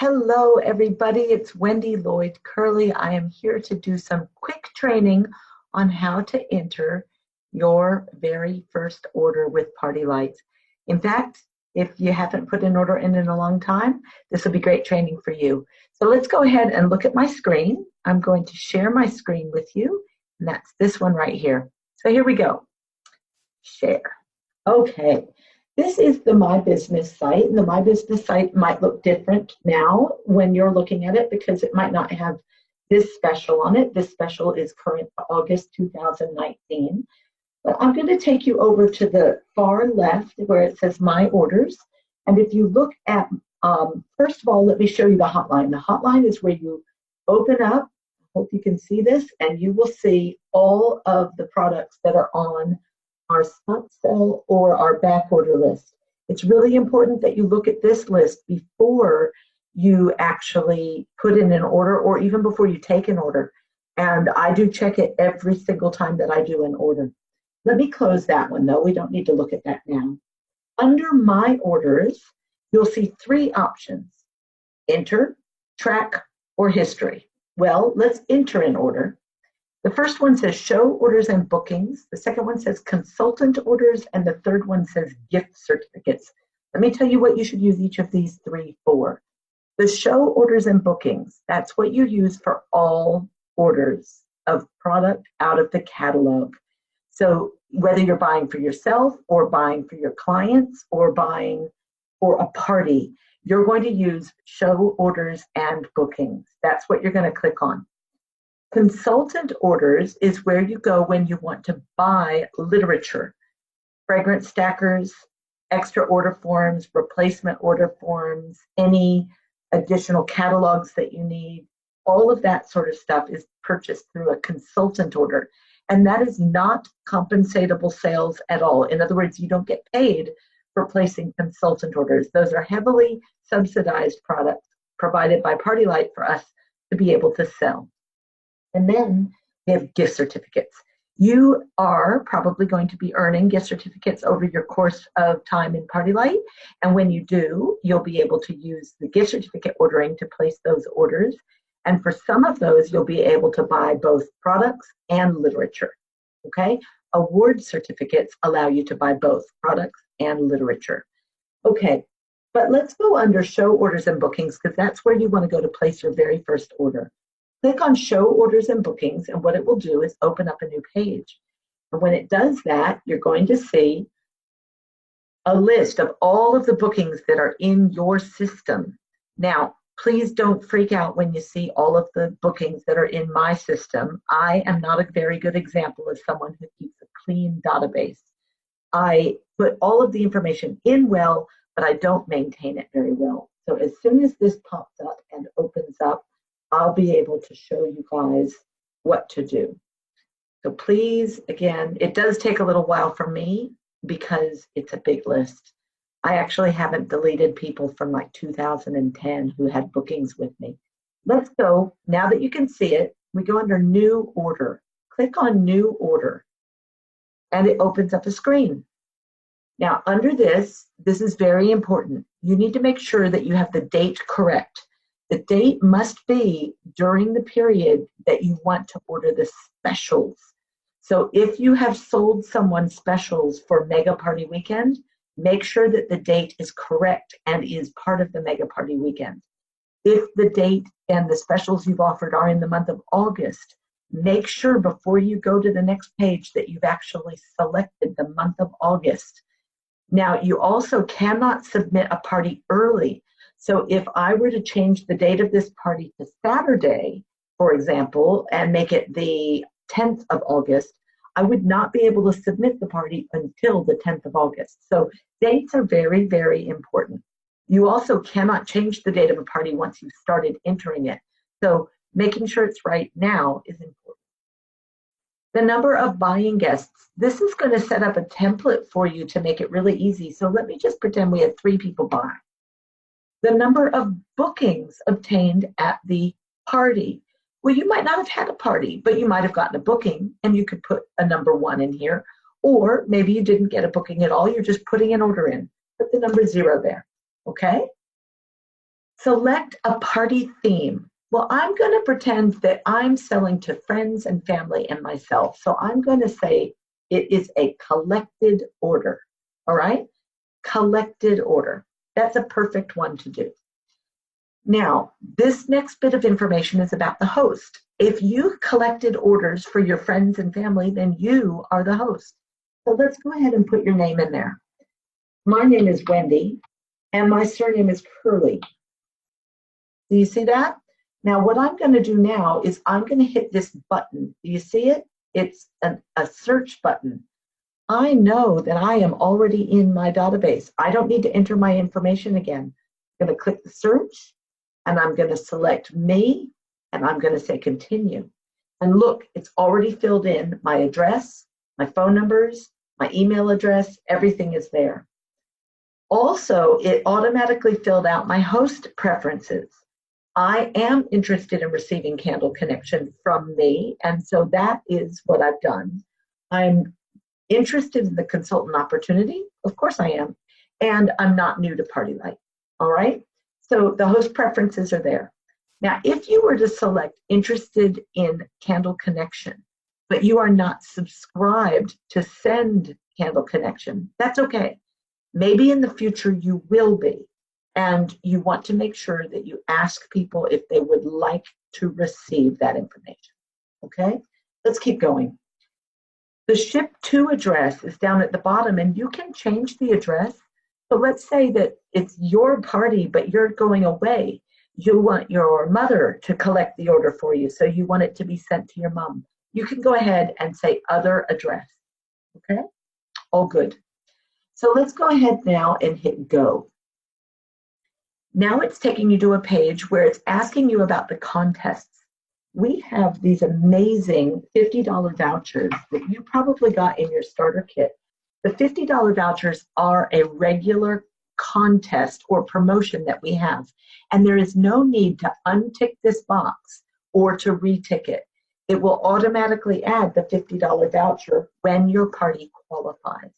Hello, everybody. It's Wendy Lloyd Curley. I am here to do some quick training on how to enter your very first order with PartyLite. In fact, if you haven't put an order in a long time, this will be great training for you. So let's go ahead and look at my screen. I'm going to share my screen with you, and that's this one right here. So here we go. Share. Okay. This is the My Business site, and the My Business site might look different now when you're looking at it because it might not have this special on it. This special is current for August 2019. But I'm going to take you over to the far left where it says My Orders. And if you look at, first of all, let me show you the hotline. The hotline is where you open up, I hope you can see this, and you will see all of the products that are on our spot sale or our back order list. It's really important that you look at this list before you actually put in an order or even before you take an order. And I do check it every single time that I do an order. Let me close that one though. We don't need to look at that now. Under My Orders, you'll see three options: Enter, Track, or History. Well, let's enter an order. The first one says Show Orders and Bookings. The second one says Consultant Orders. And the third one says Gift Certificates. Let me tell you what you should use each of these three for. The Show Orders and Bookings, that's what you use for all orders of product out of the catalog. So whether you're buying for yourself or buying for your clients or buying for a party, you're going to use Show Orders and Bookings. That's what you're going to click on. Consultant orders is where you go when you want to buy literature, fragrance stackers, extra order forms, replacement order forms, any additional catalogs that you need. All of that sort of stuff is purchased through a consultant order. And that is not compensatable sales at all. In other words, you don't get paid for placing consultant orders. Those are heavily subsidized products provided by PartyLite for us to be able to sell. And then we have gift certificates. You are probably going to be earning gift certificates over your course of time in PartyLite. And when you do, you'll be able to use the gift certificate ordering to place those orders. And for some of those, you'll be able to buy both products and literature. Okay? Award certificates allow you to buy both products and literature. Okay, but let's go under Show Orders and Bookings because that's where you want to go to place your very first order. Click on Show Orders and Bookings, and what it will do is open up a new page. And when it does that, you're going to see a list of all of the bookings that are in your system. Now, please don't freak out when you see all of the bookings that are in my system. I am not a very good example of someone who keeps a clean database. I put all of the information in well, but I don't maintain it very well. So as soon as this pops up and opens up, I'll be able to show you guys what to do. So please, again, it does take a little while for me because it's a big list. I actually haven't deleted people from like 2010 who had bookings with me. Let's go, now that you can see it, we go under New Order. Click on New Order, and it opens up a screen. Now, under this is very important. You need to make sure that you have the date correct. The date must be during the period that you want to order the specials. So if you have sold someone specials for Mega Party Weekend, make sure that the date is correct and is part of the Mega Party Weekend. If the date and the specials you've offered are in the month of August, make sure before you go to the next page that you've actually selected the month of August. Now, you also cannot submit a party early. So if I were to change the date of this party to Saturday, for example, and make it the 10th of August, I would not be able to submit the party until the 10th of August. So dates are very, very important. You also cannot change the date of a party once you've started entering it. So making sure it's right now is important. The number of buying guests. This is going to set up a template for you to make it really easy. So let me just pretend we had 3 people buy. The number of bookings obtained at the party. Well, you might not have had a party, but you might have gotten a booking, and you could put a number 1 in here. Or maybe you didn't get a booking at all. You're just putting an order in. Put the number 0 there. Okay? Select a party theme. Well, I'm going to pretend that I'm selling to friends and family and myself. So I'm going to say it is a collected order. All right? Collected order. That's a perfect one to do. Now, this next bit of information is about the host. If you collected orders for your friends and family, then you are the host. So let's go ahead and put your name in there. My name is Wendy, and my surname is Curley. Do you see that? Now, what I'm going to do now is I'm going to hit this button. Do you see it? It's a search button. I know that I am already in my database. I don't need to enter my information again. I'm going to click the search, and I'm going to select me, and I'm going to say continue. And look, it's already filled in my address, my phone numbers, my email address, everything is there. Also, it automatically filled out my host preferences. I am interested in receiving Candle Connection from me, and so that is what I've done. I'm interested in the consultant opportunity. Of course I am. And I'm not new to PartyLite. All right? So the host preferences are there. Now, if you were to select interested in Candle Connection, but you are not subscribed to send Candle Connection, that's okay. Maybe in the future you will be. And you want to make sure that you ask people if they would like to receive that information. Okay? Let's keep going. The ship to address is down at the bottom, and you can change the address. So let's say that it's your party, but you're going away. You want your mother to collect the order for you, so you want it to be sent to your mom. You can go ahead and say other address. Okay? All good. So let's go ahead now and hit go. Now it's taking you to a page where it's asking you about the contests. We have these amazing $50 vouchers that you probably got in your starter kit. The $50 vouchers are a regular contest or promotion that we have, and there is no need to untick this box or to retick it. It will automatically add the $50 voucher when your party qualifies.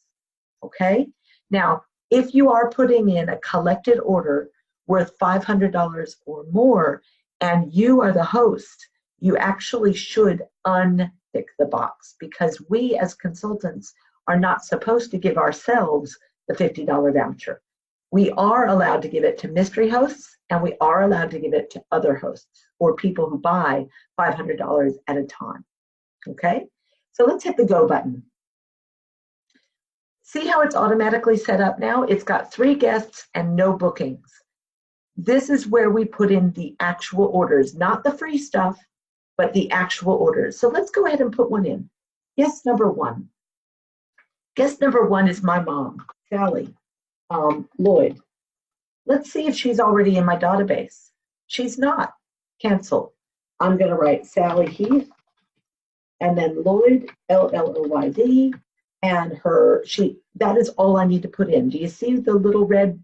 Okay? Now, if you are putting in a collected order worth $500 or more, and you are the host, you actually should untick the box, because we as consultants are not supposed to give ourselves the $50 voucher. We are allowed to give it to mystery hosts, and we are allowed to give it to other hosts or people who buy $500 at a time. Okay? So let's hit the go button. See how it's automatically set up now? It's got 3 guests and no bookings. This is where we put in the actual orders, not the free stuff, but the actual orders. So let's go ahead and put one in. Guest number 1. Guest number 1 is my mom, Sally Lloyd. Let's see if she's already in my database. She's not. Cancel. I'm going to write Sally Heath, and then Lloyd, L-L-O-Y-D, and that is all I need to put in. Do you see the little red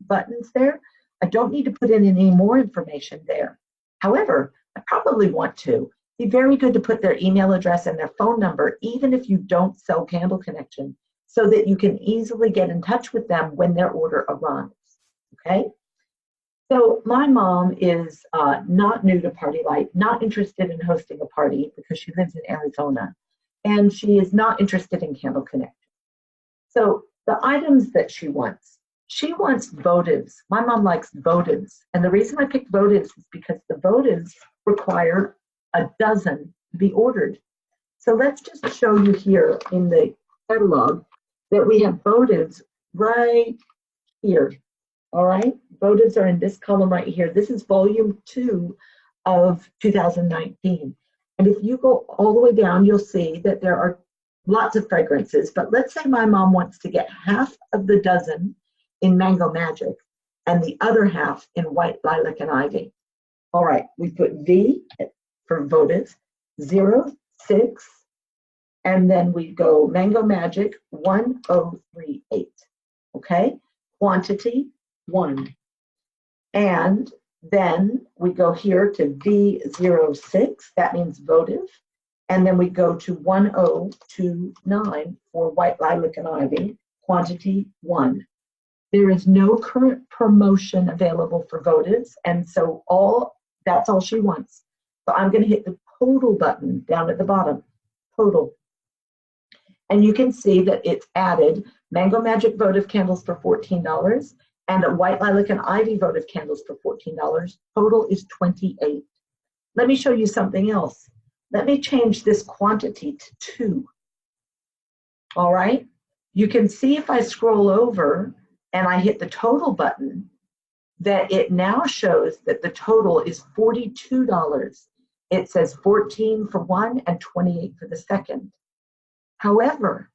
buttons there? I don't need to put in any more information there. However, I probably want to. Be very good to put their email address and their phone number, even if you don't sell Candle Connection, so that you can easily get in touch with them when their order arrives. Okay? So my mom is not new to PartyLite, not interested in hosting a party because she lives in Arizona, and she is not interested in Candle Connection. So the items that she wants votives. My mom likes votives, and the reason I picked votives is because the votives require a dozen to be ordered. So let's just show you here in the catalog that we have votives right here. All right, votives are in this column right here. This is volume 2 of 2019. And if you go all the way down, you'll see that there are lots of fragrances. But let's say my mom wants to get half of the dozen in Mango Magic and the other half in White Lilac and Ivy. All right, we put V for votive, 06, and then we go Mango Magic 1038. Okay, quantity 1. And then we go here to V06, that means votive. And then we go to 1029 for White Lilac and Ivy, quantity 1. There is no current promotion available for votives, and so that's all she wants. So I'm going to hit the total button down at the bottom, total. And you can see that it's added Mango Magic votive candles for $14 and a White Lilac and Ivy votive candles for $14. Total is $28. Let me show you something else. Let me change this quantity to 2. All right? You can see if I scroll over and I hit the total button that it now shows that the total is $42. It says 14 for one and 28 for the second. However,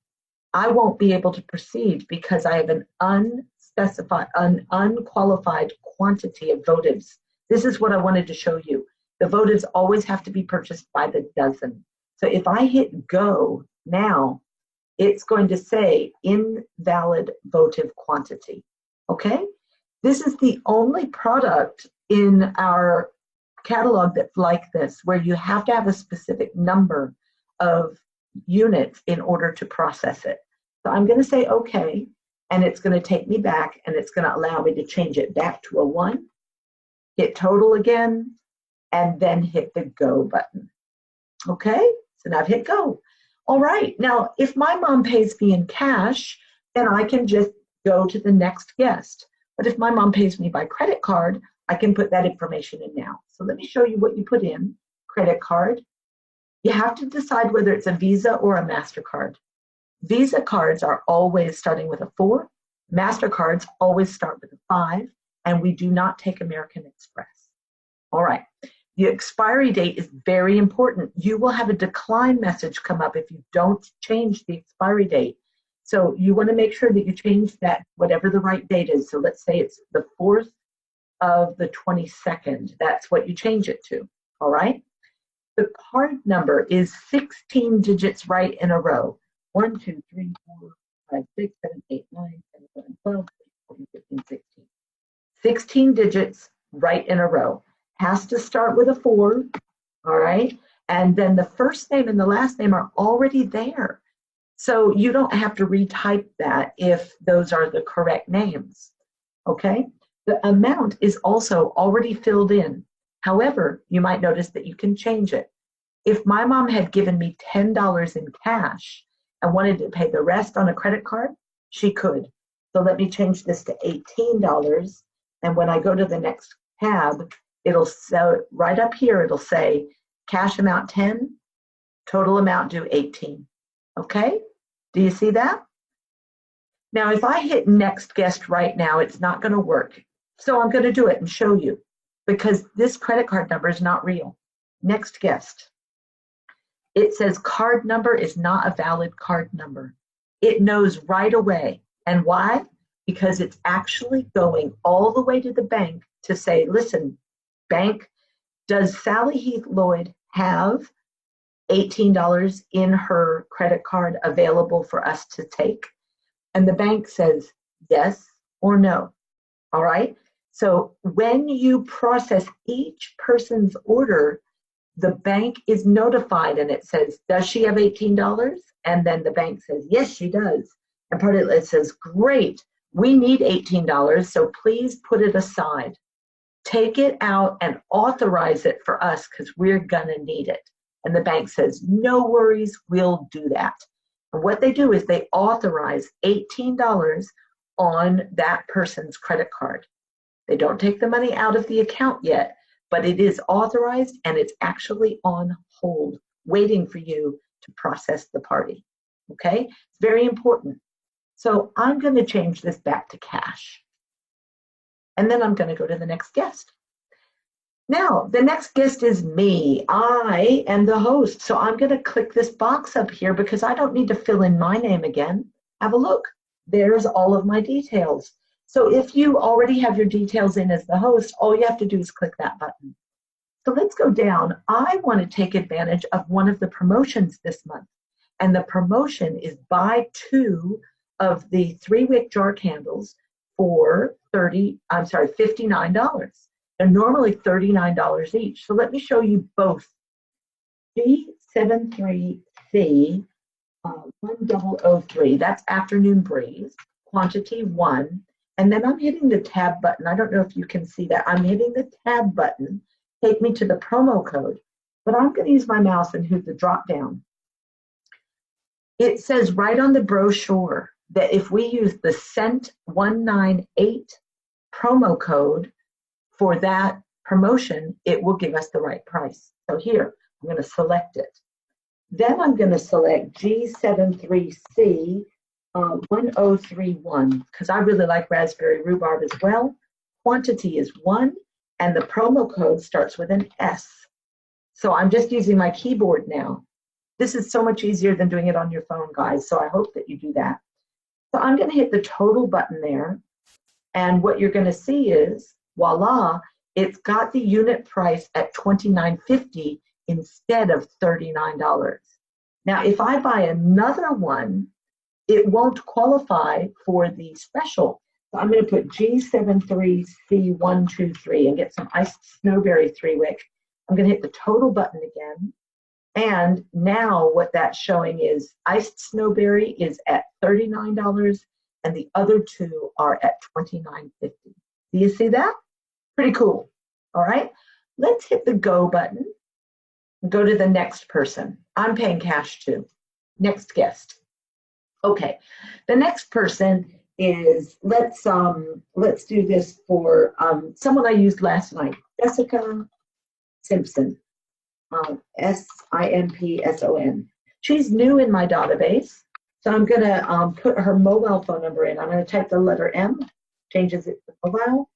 I won't be able to proceed because I have an unqualified quantity of votives. This is what I wanted to show you. The votives always have to be purchased by the dozen. So if I hit go now, it's going to say invalid votive quantity. Okay? This is the only product in our catalog that's like this, where you have to have a specific number of units in order to process it. So I'm going to say okay, and it's going to take me back, and it's going to allow me to change it back to a 1, hit total again, and then hit the go button. Okay, so now I've hit go. All right, now if my mom pays me in cash, then I can just go to the next guest. But if my mom pays me by credit card, I can put that information in now. So let me show you what you put in. Credit card. You have to decide whether it's a Visa or a MasterCard. Visa cards are always starting with a 4. MasterCards always start with a 5, and we do not take American Express. All right. The expiry date is very important. You will have a decline message come up if you don't change the expiry date. So you want to make sure that you change that, whatever the right date is. So let's say it's the 4th of the 22nd. That's what you change it to. All right. The card number is 16 digits right in a row. 1, 2, 3, 4, 5, 6, 7, 8, 9, 10, 11, 12, 13, 14, 15, 16. 16 digits right in a row. Has to start with a 4, all right? And then the first name and the last name are already there. So you don't have to retype that if those are the correct names, okay? The amount is also already filled in. However, you might notice that you can change it. If my mom had given me $10 in cash and wanted to pay the rest on a credit card, she could. So let me change this to $18. And when I go to the next tab, it'll say, right up here, it'll say cash amount 10, total amount due 18. Okay? Do you see that? Now, if I hit next guest right now, it's not going to work. So I'm going to do it and show you, because this credit card number is not real. Next guest. It says card number is not a valid card number. It knows right away. And why? Because it's actually going all the way to the bank to say, listen, bank, does Sally Heath Lloyd have $18 in her credit card available for us to take? And the bank says yes or no. All right? So when you process each person's order, the bank is notified and it says, does she have $18? And then the bank says, yes, she does. And part of it says, great, we need $18, so please put it aside. Take it out and authorize it for us because we're going to need it. And the bank says, no worries, we'll do that. And what they do is they authorize $18 on that person's credit card. They don't take the money out of the account yet, but it is authorized and it's actually on hold, waiting for you to process the party. Okay? It's very important. So I'm going to change this back to cash. And then I'm going to go to the next guest. Now, the next guest is me. I am the host. So I'm going to click this box up here because I don't need to fill in my name again. Have a look. There's all of my details. So if you already have your details in as the host, all you have to do is click that button. So let's go down. I want to take advantage of one of the promotions this month. And the promotion is buy 2 of the 3-wick jar candles for $59. They're normally $39 each. So let me show you both. G73C 1003, that's Afternoon Breeze, quantity 1. And then I'm hitting the tab button. I don't know if you can see that. I'm hitting the tab button, take me to the promo code, but I'm going to use my mouse and hit the drop down. It says right on the brochure that if we use the CENT198 promo code for that promotion, it will give us the right price. So here, I'm going to select it. Then I'm going to select G73C 1031 because I really like raspberry rhubarb as well. Quantity is 1, and the promo code starts with an S. So I'm just using my keyboard now. This is so much easier than doing it on your phone, guys, so I hope that you do that. So I'm going to hit the total button there, and what you're going to see is, voila, it's got the unit price at $29.50 instead of $39. Now, if I buy another one, it won't qualify for the special. So I'm going to put G73C123 and get some iced snowberry 3-wick. I'm going to hit the total button again. And now what that's showing is iced snowberry is at $39 and the other two are at $29.50. Do you see that? Pretty cool. All right. Let's hit the go button. Go to the next person. I'm paying cash too. Next guest. Okay. The next person is, let's do this for someone I used last night, Jessica Simpson. Simpson. She's new in my database, so I'm going to put her mobile phone number in. I'm going to type the letter M, changes it to mobile,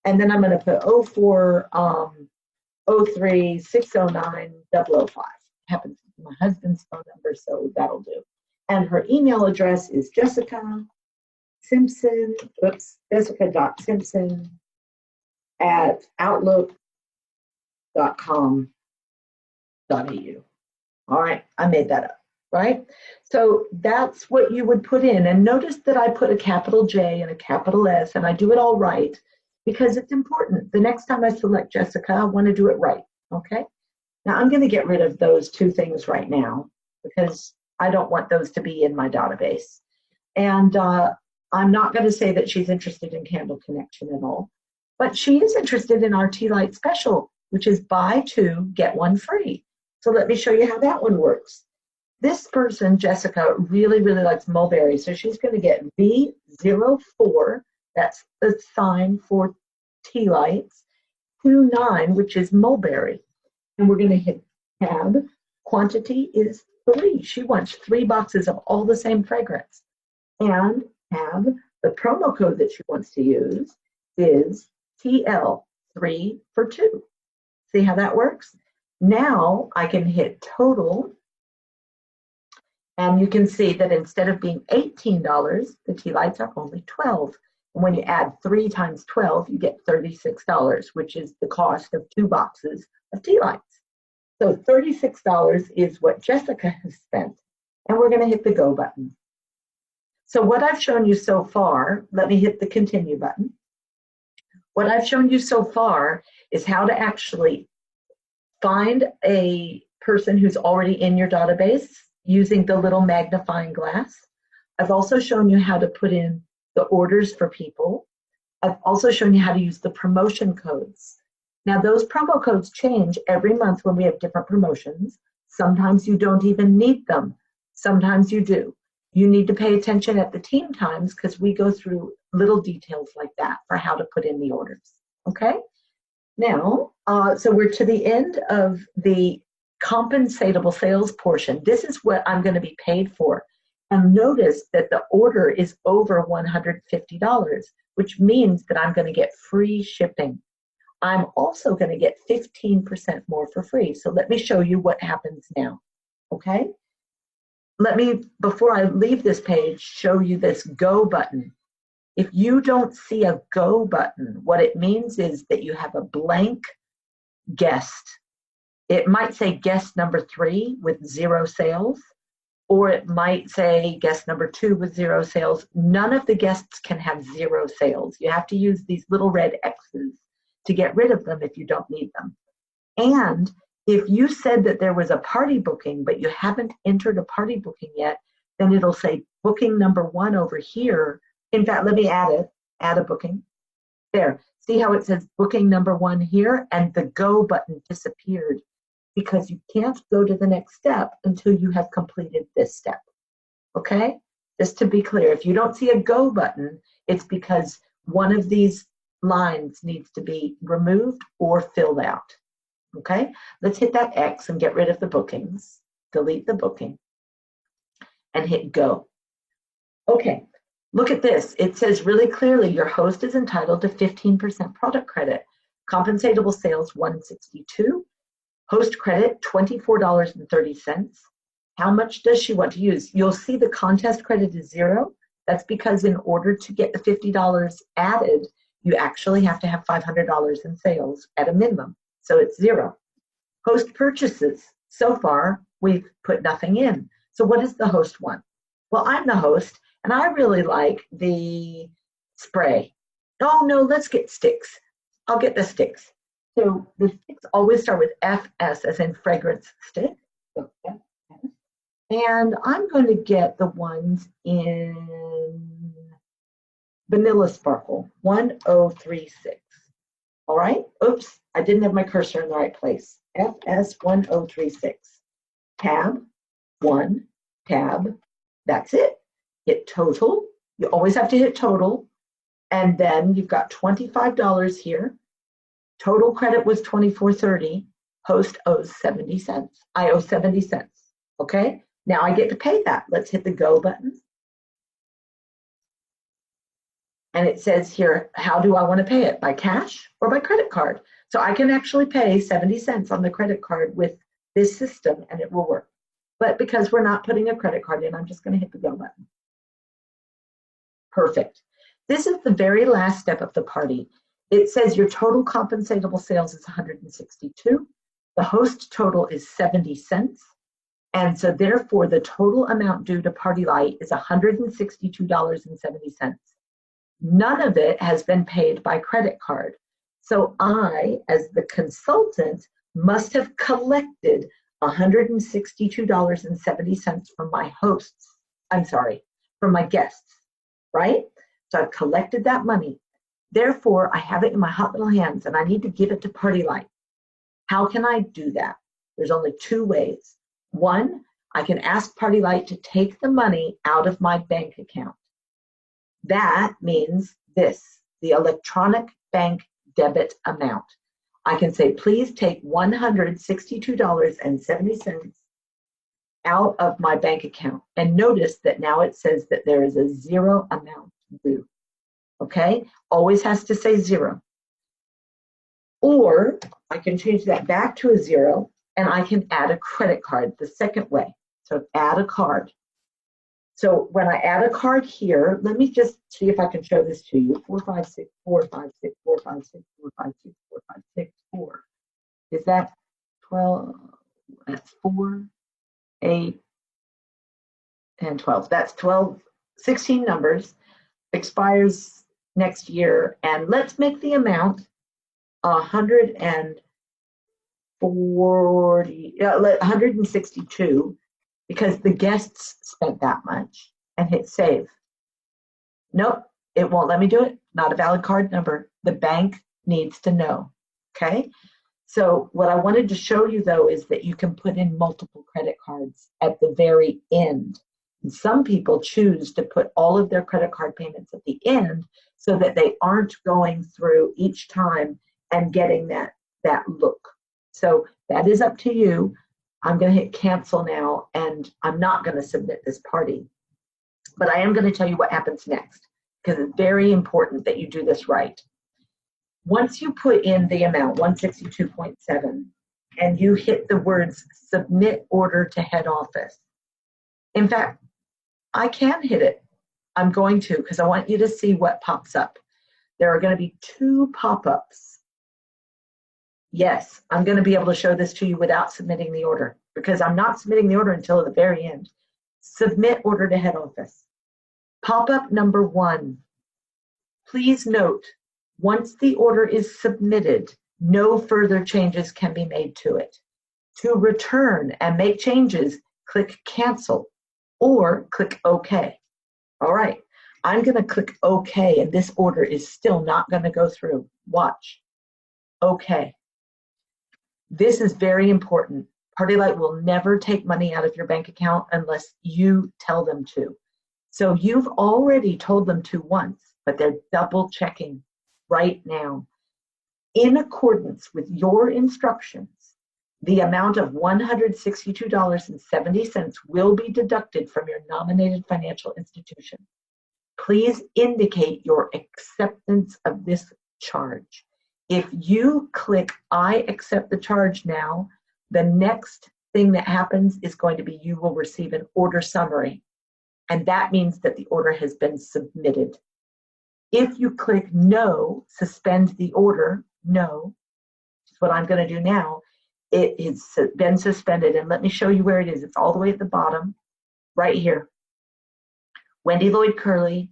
and then I'm going to put 0403 609 005. Happens to be my husband's phone number, so that'll do. And her email address is jessica.simpson@outlook.com. All right, I made that up, right? So that's what you would put in. And notice that I put a capital J and a capital S, and I do it all right because it's important. The next time I select Jessica, I want to do it right, okay? Now I'm going to get rid of those two things right now because I don't want those to be in my database. And I'm not going to say that she's interested in Candle Connection at all, but she is interested in our Tea Light Special, which is buy 2, get 1 free. So let me show you how that one works. This person, Jessica, really, really likes mulberry. So she's going to get V04, that's the sign for tea lights, 29, which is mulberry. And we're going to hit tab. Quantity is 3. She wants 3 boxes of all the same fragrance. And tab, the promo code that she wants to use is TL3 for 2. See how that works? Now I can hit total, and you can see that instead of being $18, the tea lights are only $12. And when you add 3 times 12, you get $36, which is the cost of 2 boxes of tea lights. So $36 is what Jessica has spent, and we're going to hit the go button. So what I've shown you so far, let me hit the continue button. What I've shown you so far is how to actually find a person who's already in your database using the little magnifying glass. I've also shown you how to put in the orders for people. I've also shown you how to use the promotion codes. Now those promo codes change every month when we have different promotions. Sometimes you don't even need them. Sometimes you do. You need to pay attention at the team times because we go through little details like that for how to put in the orders, okay? Now, so we're to the end of the compensatable sales portion. This is what I'm going to be paid for. And notice that the order is over $150, which means that I'm going to get free shipping. I'm also going to get 15% more for free. So let me show you what happens now, okay? Let me, before I leave this page, show you this go button. If you don't see a go button, what it means is that you have a blank guest. It might say guest number 3 with 0 sales, or it might say guest number 2 with 0 sales. None of the guests can have 0 sales. You have to use these little red X's to get rid of them if you don't need them. And if you said that there was a party booking, but you haven't entered a party booking yet, then it'll say booking number 1 over here. In fact, let me add it. add a booking. There, see how it says booking number 1 here, and the go button disappeared because you can't go to the next step until you have completed this step. Okay? Just to be clear, if you don't see a go button, it's because one of these lines needs to be removed or filled out. Okay? Let's hit that X and get rid of the bookings. Delete the booking and hit go. Okay, look at this. It says really clearly your host is entitled to 15% product credit. Compensatable sales 162. Host credit $24.30. How much does she want to use? You'll see the contest credit is 0. That's because in order to get the $50 added, you actually have to have $500 in sales at a minimum. So it's 0. Host purchases. So far, we've put nothing in. So what does the host want? Well, I'm the host, and I really like the spray. Oh, no, let's get sticks. I'll get the sticks. So the sticks always start with FS, as in fragrance stick. So FS. And I'm going to get the ones in Vanilla Sparkle, 1036. All right? Oops, I didn't have my cursor in the right place. FS 1036. Tab 1, tab. That's it. Hit total. You always have to hit total. And then you've got $25 here. Total credit was $24.30. Host owes 70 cents. I owe 70 cents. Okay? Now I get to pay that. Let's hit the go button. And it says here, how do I want to pay it? By cash or by credit card? So I can actually pay 70 cents on the credit card with this system and it will work. But because we're not putting a credit card in, I'm just going to hit the go button. Perfect. This is the very last step of the party. It says your total compensatable sales is 162. The host total is 70 cents. And so therefore the total amount due to PartyLite is $162.70. None of it has been paid by credit card. So I, as the consultant, must have collected $162.70 from my hosts. From my guests, right? So I've collected that money. Therefore, I have it in my hot little hands and I need to give it to PartyLite. How can I do that? There's only 2 ways. 1, I can ask PartyLite to take the money out of my bank account. That means this, the electronic bank debit amount. I can say, please take $162.70 out of my bank account. And notice that now it says that there is a 0 amount due. Okay? Always has to say 0. Or I can change that back to a 0 and I can add a credit card the second way. So add a card. So when I add a card here, let me just see if I can show this to you. 456 456 456 456 456 4. Is that 12? That's 4, 8, and 12. That's 12, 16 numbers. Expires next year. And let's make the amount 162 because the guests spent that much, and hit save. Nope, it won't let me do it. Not a valid card number. The bank needs to know. Okay? So what I wanted to show you though is that you can put in multiple credit cards at the very end. And some people choose to put all of their credit card payments at the end so that they aren't going through each time and getting that look. So that is up to you. I'm going to hit cancel now, and I'm not going to submit this party. But I am going to tell you what happens next, because it's very important that you do this right. Once you put in the amount, 162.7, and you hit the words submit order to head office. In fact, I can hit it. I'm going to, because I want you to see what pops up. There are going to be 2 pop-ups. Yes, I'm going to be able to show this to you without submitting the order, because I'm not submitting the order until the very end. Submit order to head office. Pop-up number 1. Please note, once the order is submitted, no further changes can be made to it. To return and make changes, click cancel or click OK. All right, I'm going to click OK, and this order is still not going to go through. Watch. OK. This is very important. PartyLite will never take money out of your bank account unless you tell them to. So you've already told them to once, but they're double checking right now. In accordance with your instructions, the amount of $162.70 will be deducted from your nominated financial institution. Please indicate your acceptance of this charge. If you click I accept the charge now, the next thing that happens is going to be you will receive an order summary. And that means that the order has been submitted. If you click no, suspend the order, no, which is what I'm going to do now, it has been suspended. And let me show you where it is. It's all the way at the bottom, right here. Wendy Lloyd Curley,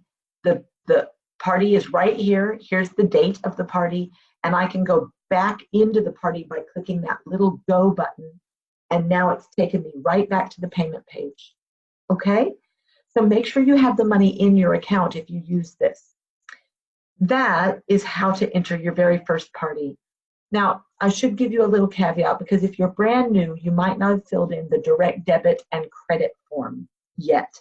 the party is right here. Here's the date of the party. And I can go back into the party by clicking that little go button. And now it's taken me right back to the payment page. Okay? So make sure you have the money in your account if you use this. That is how to enter your very first party. Now, I should give you a little caveat because if you're brand new, you might not have filled in the direct debit and credit form yet.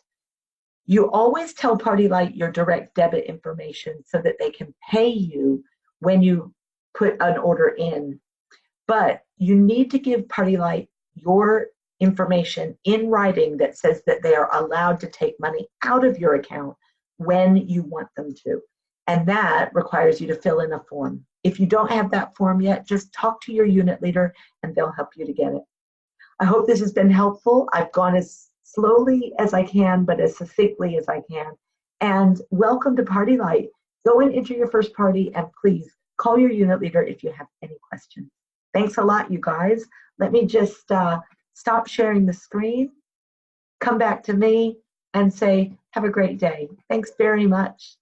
You always tell PartyLite your direct debit information so that they can pay you when you put an order in. But you need to give PartyLite your information in writing that says that they are allowed to take money out of your account when you want them to. And that requires you to fill in a form. If you don't have that form yet, just talk to your unit leader and they'll help you to get it. I hope this has been helpful. I've gone as slowly as I can, but as succinctly as I can. And welcome to PartyLite. Go and enter your first party, and please call your unit leader if you have any questions. Thanks a lot, you guys. Let me just stop sharing the screen, come back to me, and say, have a great day. Thanks very much.